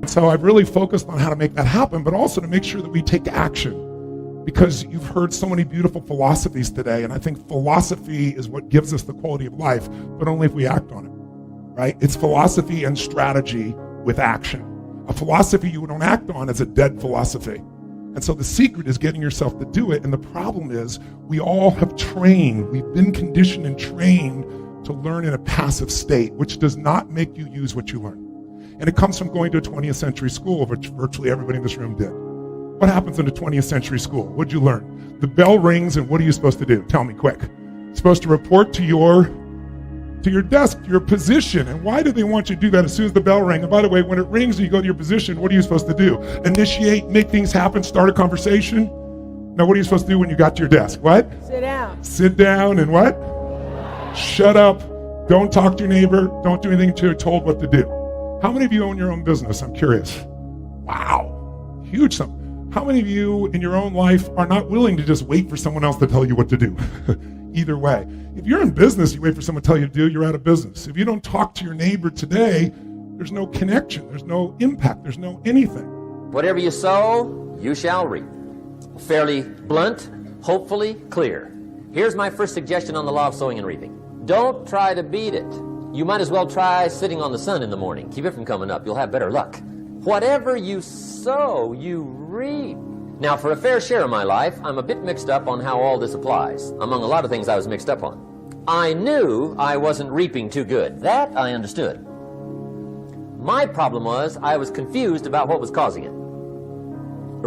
So I've really focused on how to make that happen, but also to make sure that we take action, because you've heard so many beautiful philosophies today, and I think philosophy is what gives us the quality of life, but only if we act on it, right? It's philosophy and strategy with action. A philosophy you don't act on is a dead philosophy. And so the secret is getting yourself to do it. And the problem is we all have trained, we've been conditioned and trained to learn in a passive state, which does not make you use what you learn. And it comes from going to a 20th century school, which virtually everybody in this room did. What happens in a 20th century school? What'd you learn? The bell rings, and what are you supposed to do? Tell me quick. You're supposed to report to your desk, your position. And why do they want you to do that as soon as the bell rings? And by the way, when it rings and you go to your position, what are you supposed to do? Initiate, make things happen, start a conversation? Now, what are you supposed to do when you got to your desk? What? Sit down. Sit down and what? Shut up. Don't talk to your neighbor. Don't do anything until you're told what to do. How many of you own your own business? I'm curious. Wow. Huge sum. How many of you in your own life are not willing to just wait for someone else to tell you what to do? Either way. If you're in business, you wait for someone to tell you to do, you're out of business. If you don't talk to your neighbor today, there's no connection, there's no impact, there's no anything. Whatever you sow, you shall reap. Fairly blunt, hopefully clear. Here's my first suggestion on the law of sowing and reaping. Don't try to beat it. You might as well try sitting on the sun in the morning. Keep it from coming up. You'll have better luck. Whatever you sow, you reap. Now, for a fair share of my life, I'm a bit mixed up on how all this applies. Among a lot of things I was mixed up on. I knew I wasn't reaping too good. That I understood. My problem was I was confused about what was causing it.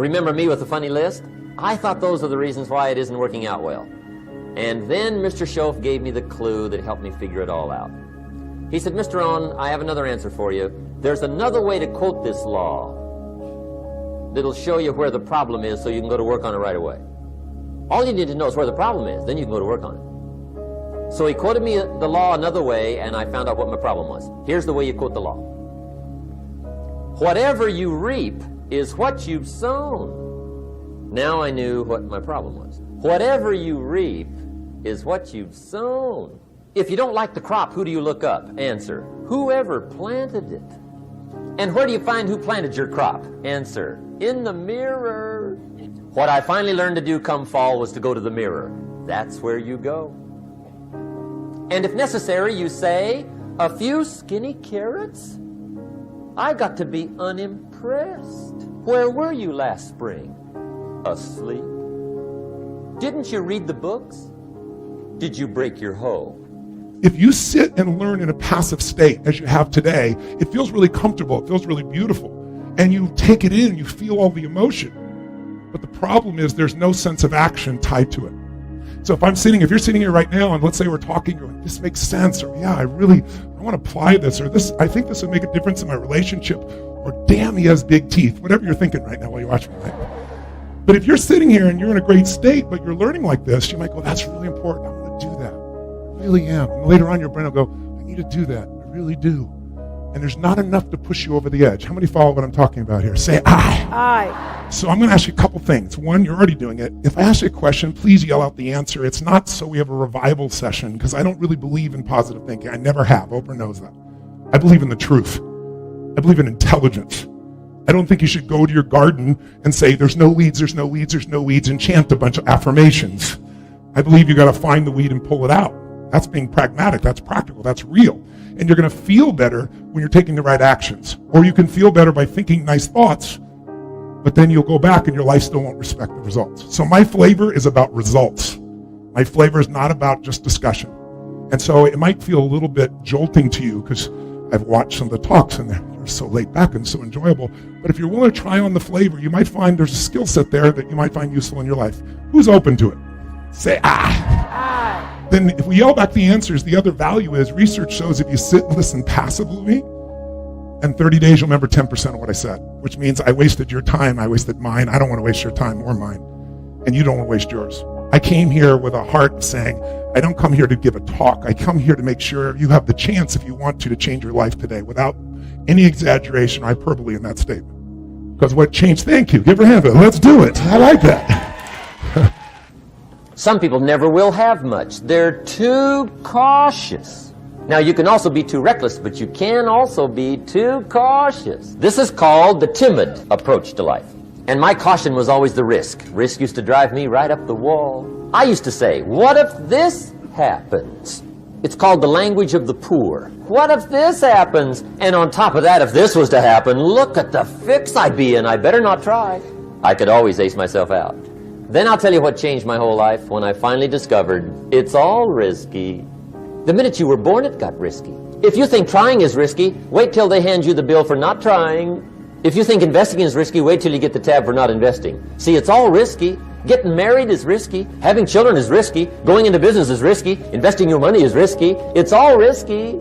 Remember me with the funny list? I thought those are the reasons why it isn't working out well. And then Mr. Schoaf gave me the clue that helped me figure it all out. He said, Mr. Rohn, I have another answer for you. There's another way to quote this law that'll show you where the problem is so you can go to work on it right away. All you need to know is where the problem is, then you can go to work on it. So he quoted me the law another way, and I found out what my problem was. Here's the way you quote the law. Whatever you reap is what you've sown. Now I knew what my problem was. Whatever you reap is what you've sown. If you don't like the crop, who do you look up? Answer, whoever planted it. And where do you find who planted your crop? Answer, in the mirror. What I finally learned to do come fall was to go to the mirror. That's where you go. And if necessary, you say, a few skinny carrots? I got to be unimpressed. Where were you last spring? Asleep. Didn't you read the books? Did you break your hoe? If you sit and learn in a passive state, as you have today, it feels really comfortable, it feels really beautiful, and you take it in, you feel all the emotion. But the problem is there's no sense of action tied to it. So if you're sitting here right now, and let's say we're talking, you're like, this makes sense, or yeah, I want to apply this, or this, I think this would make a difference in my relationship, or damn, he has big teeth, whatever you're thinking right now while you watch me, right? But if you're sitting here and you're in a great state, but you're learning like this, you might go, that's really important, I'm going to do that. I really am. And later on, your brain will go, I need to do that. I really do. And there's not enough to push you over the edge. How many follow what I'm talking about here? Say aye. Aye. So I'm going to ask you a couple things. One, you're already doing it. If I ask you a question, please yell out the answer. It's not so we have a revival session, because I don't really believe in positive thinking. I never have. Oprah knows that. I believe in the truth. I believe in intelligence. I don't think you should go to your garden and say, there's no weeds, there's no weeds, there's no weeds, and chant a bunch of affirmations. I believe you got to find the weed and pull it out. That's being pragmatic, that's practical, that's real. And you're going to feel better when you're taking the right actions. Or you can feel better by thinking nice thoughts, but then you'll go back and your life still won't respect the results. So my flavor is about results. My flavor is not about just discussion. And so it might feel a little bit jolting to you because I've watched some of the talks and they're so laid back and so enjoyable. But if you're willing to try on the flavor, you might find there's a skill set there that you might find useful in your life. Who's open to it? Say aye. Aye. Then if we yell back the answers, the other value is research shows if you sit and listen passively, in 30 days you'll remember 10% of what I said, which means I wasted your time, I wasted mine. I don't want to waste your time or mine, and you don't want to waste yours. I came here with a heart saying, I don't come here to give a talk. I come here to make sure you have the chance, if you want to change your life today without any exaggeration or hyperbole in that statement. Because what changed, thank you, give her a hand. Let's do it. I like that. Some people never will have much. They're too cautious. Now, you can also be too reckless, but you can also be too cautious. This is called the timid approach to life. And my caution was always the risk. Risk used to drive me right up the wall. I used to say, what if this happens? It's called the language of the poor. What if this happens? And on top of that, if this was to happen, look at the fix I'd be in. I better not try. I could always ace myself out. Then I'll tell you what changed my whole life when I finally discovered it's all risky. The minute you were born, it got risky. If you think trying is risky, wait till they hand you the bill for not trying. If you think investing is risky, wait till you get the tab for not investing. See, it's all risky. Getting married is risky. Having children is risky. Going into business is risky. Investing your money is risky. It's all risky.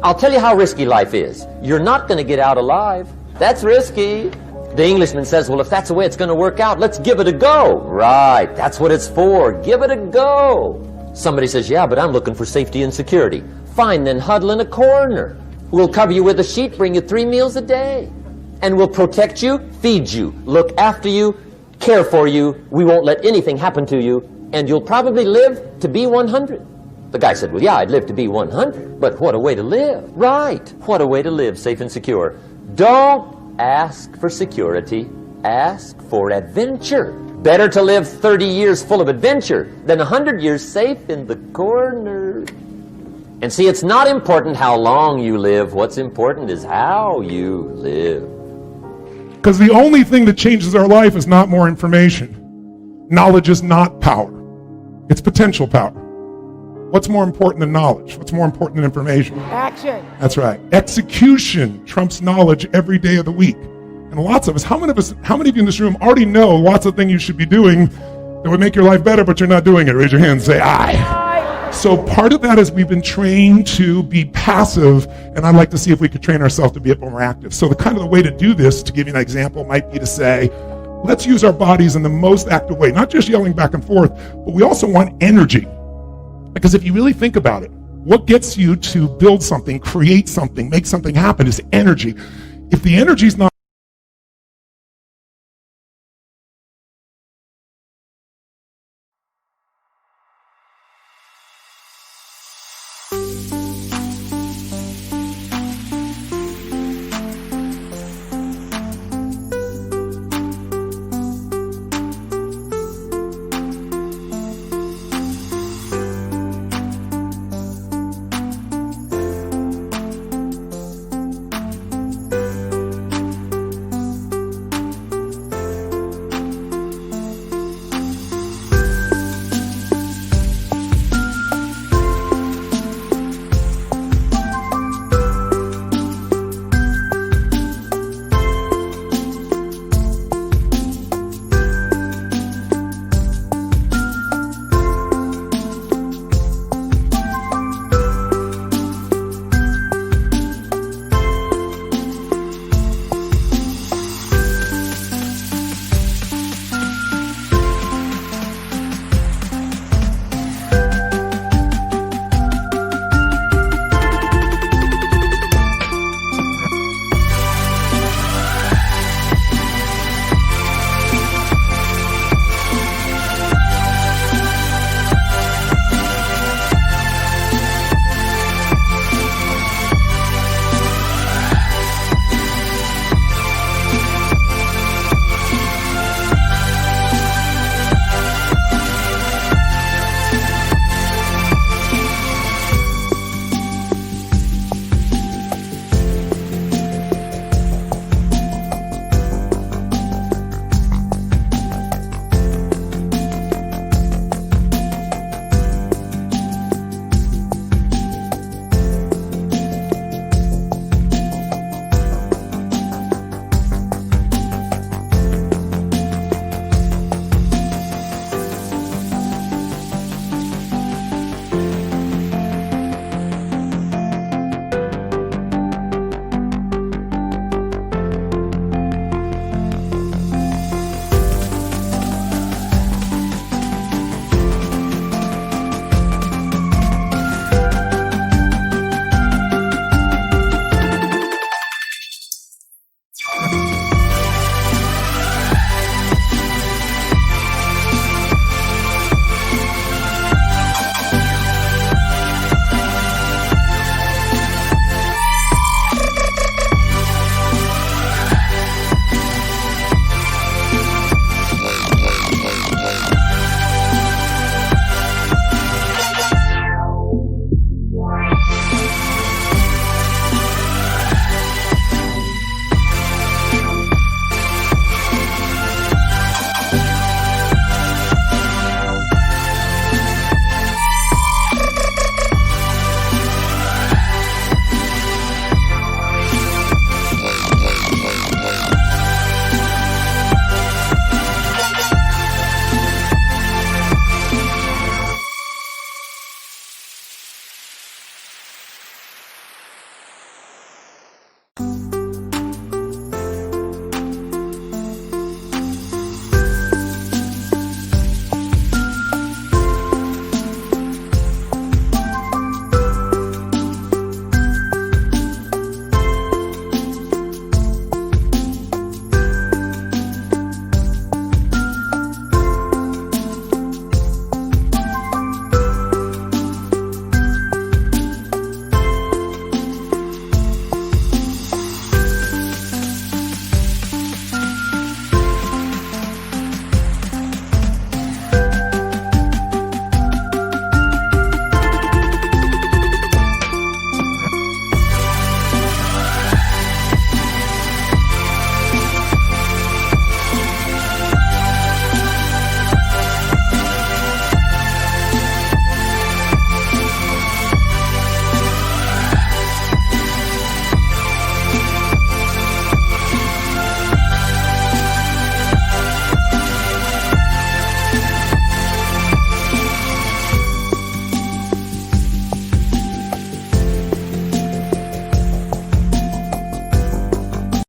I'll tell you how risky life is. You're not going to get out alive. That's risky. The Englishman says, well, if that's the way it's going to work out, let's give it a go. Right, that's what it's for. Give it a go. Somebody says, yeah, but I'm looking for safety and security. Fine, then huddle in a corner. We'll cover you with a sheet, bring you 3 meals a day. And we'll protect you, feed you, look after you, care for you. We won't let anything happen to you. And you'll probably live to be 100. The guy said, well, yeah, I'd live to be 100. But what a way to live. Right, what a way to live, safe and secure. Don't ask for security, ask for adventure. Better to live 30 years full of adventure than 100 years safe in the corner. And see, it's not important how long you live. What's important is how you live. Because the only thing that changes our life is not more information. Knowledge is not power. It's potential power. What's more important than knowledge? What's more important than information? Action. That's right. Execution trumps knowledge every day of the week. And lots of us, how many of you in this room already know lots of things you should be doing that would make your life better, but you're not doing it? Raise your hand and say, aye. So part of that is we've been trained to be passive, and I'd like to see if we could train ourselves to be a bit more active. So the way to do this, to give you an example, might be to say, let's use our bodies in the most active way, not just yelling back and forth, but we also want energy. Because if you really think about it, what gets you to build something, create something, make something happen is energy. If the energy's not